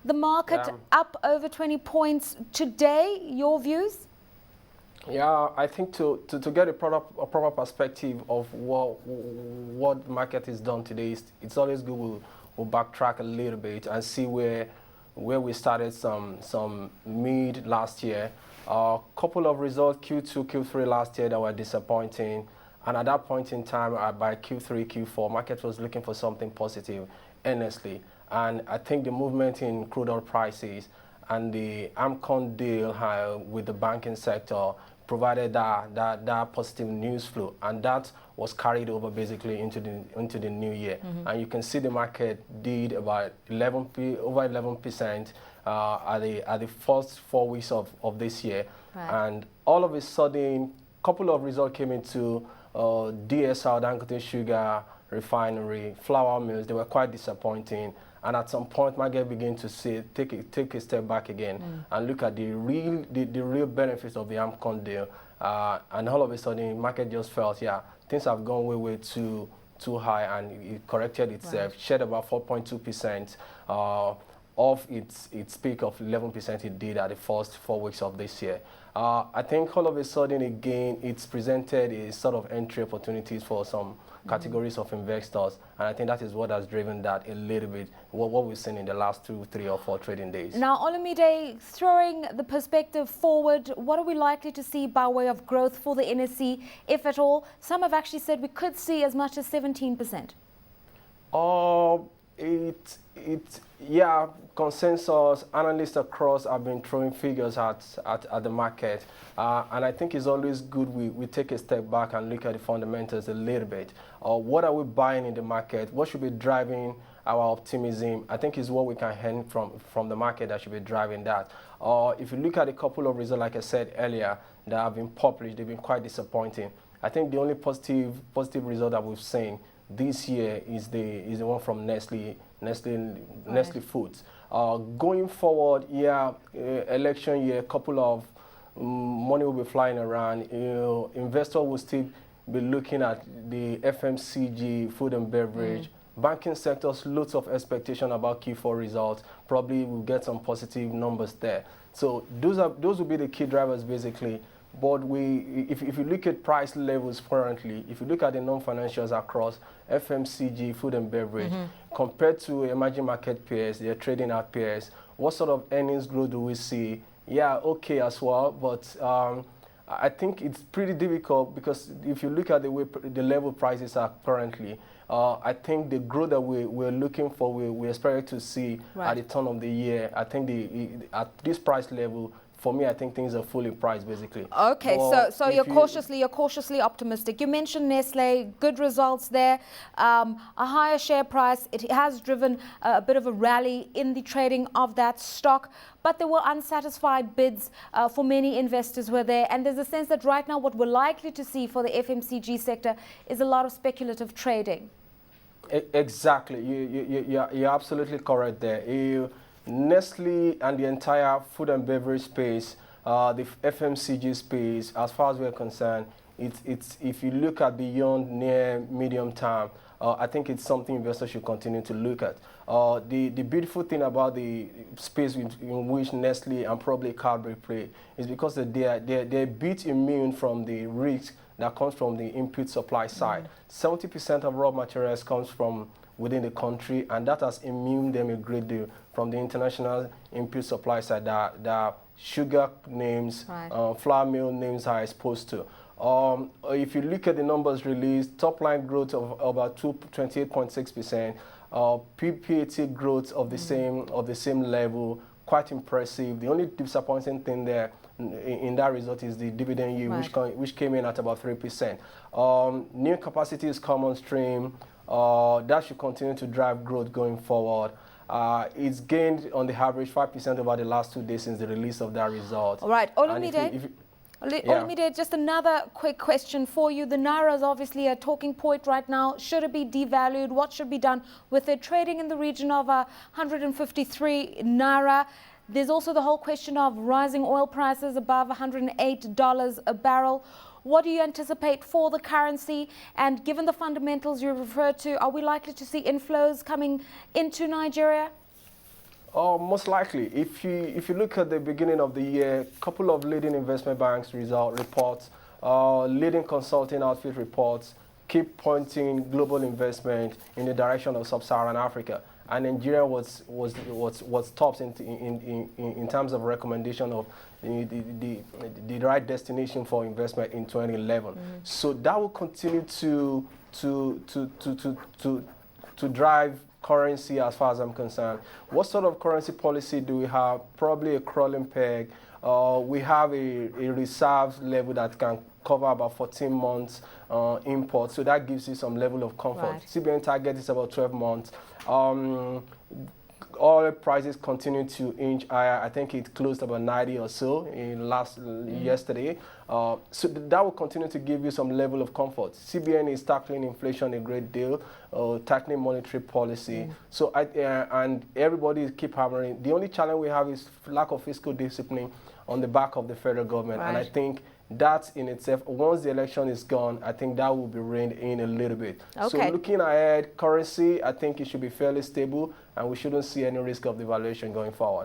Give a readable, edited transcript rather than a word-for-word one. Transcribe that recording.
The market up over 20 points today. Your views? Yeah, I think to get a proper perspective of what the market has done today, it's always good we'll backtrack a little bit and see where we started some mid last year. A couple of results Q2, Q3 last year that were disappointing, and at that point in time, by Q3, Q4, market was looking for something positive, honestly. And I think the movement in crude oil prices and the AMCON deal with the banking sector provided that positive news flow, and that was carried over basically into the new year. And you can see the market did about over 11% at the first 4 weeks of this year. Right. And all of a sudden, a couple of results came into DSR, Dangote Sugar Refinery, flour mills. They were quite disappointing. And at some point, market began to take a step back again and look at the real benefits of the AMCON deal. And all of a sudden, market just felt, yeah, things have gone way too high, and it corrected itself, right. Shed about 4.2% of its peak of 11% it did at the first 4 weeks of this year. I think all of a sudden, again, it's presented a sort of entry opportunities for some categories of investors, and I think that is what has driven that a little bit, what we've seen in the last 2, 3, or 4 trading days. Now, Olumide, throwing the perspective forward, what are we likely to see by way of growth for the NSE, if at all? Some have actually said we could see as much as 17%. Yeah, consensus, analysts across have been throwing figures at the market. And I think it's always good we take a step back and look at the fundamentals a little bit. What are we buying in the market? What should be driving our optimism? I think is what we can learn from the market that should be driving that. If you look at a couple of results, like I said earlier, that have been published, they've been quite disappointing. I think the only positive result that we've seen this year is the one from Nestle Foods. Going forward, yeah, election year, a couple of money will be flying around. Investor will still be looking at the FMCG, food and beverage. Banking sectors, lots of expectation about Q4 results. Probably we'll get some positive numbers there. So those will be the key drivers basically. But if you look at price levels currently, if you look at the non-financials across FMCG, food and beverage, compared to emerging market peers, they're trading at peers, what sort of earnings growth do we see? Yeah, okay as well, but I think it's pretty difficult because if you look at the way the level prices are currently, I think the growth that we're looking for, we expect to see at the turn of the year. I think at this price level, for me, I think things are fully priced, basically. Okay, so you're cautiously optimistic. You mentioned Nestle, good results there, a higher share price. It has driven a bit of a rally in the trading of that stock, but there were unsatisfied bids for many investors were there, and there's a sense that right now what we're likely to see for the FMCG sector is a lot of speculative trading. Exactly, you're absolutely correct there. Nestle and the entire food and beverage space, the FMCG space, as far as we're concerned, it's if you look at beyond near medium term, I think it's something investors should continue to look at. The beautiful thing about the space in which Nestle and probably Cadbury play is because they're a bit immune from the risk that comes from the input supply side. 70% of raw materials comes from within the country, and that has immune them a great deal from the international input supply side that sugar names, flour mill names are exposed to. If you look at the numbers released, top line growth of about 28.6%, PPAT growth of the same level, quite impressive. The only disappointing thing there in that result is the dividend yield, which came in at about 3%. New capacities come on stream. That should continue to drive growth going forward. It's gained on the average 5% over the last 2 days since the release of that result. All right, Olumide, just another quick question for you. The Naira is obviously a talking point right now. Should it be devalued? What should be done with it? Trading in the region of 153 Naira. There's also the whole question of rising oil prices above $108 a barrel. What do you anticipate for the currency? And given the fundamentals you referred to, are we likely to see inflows coming into Nigeria? Most likely. If you look at the beginning of the year, a couple of leading investment banks reports, leading consulting outfit reports keep pointing global investment in the direction of sub-Saharan Africa. And Nigeria was tops in terms of recommendation of the right destination for investment in 2011. So that will continue to drive currency as far as I'm concerned. What sort of currency policy do we have? Probably a crawling peg. We have a reserve level that can cover about 14 months import, so that gives you some level of comfort. Right. CBN target is about 12 months. Oil prices continue to inch higher. I think it closed about 90 or so in yesterday. So that will continue to give you some level of comfort. CBN is tackling inflation a great deal, tackling monetary policy. So and everybody keep hammering. The only challenge we have is lack of fiscal discipline on the back of the federal government. Right. And I think that in itself, once the election is gone, I think that will be reined in a little bit. Okay. So looking ahead, currency, I think it should be fairly stable, and we shouldn't see any risk of devaluation going forward.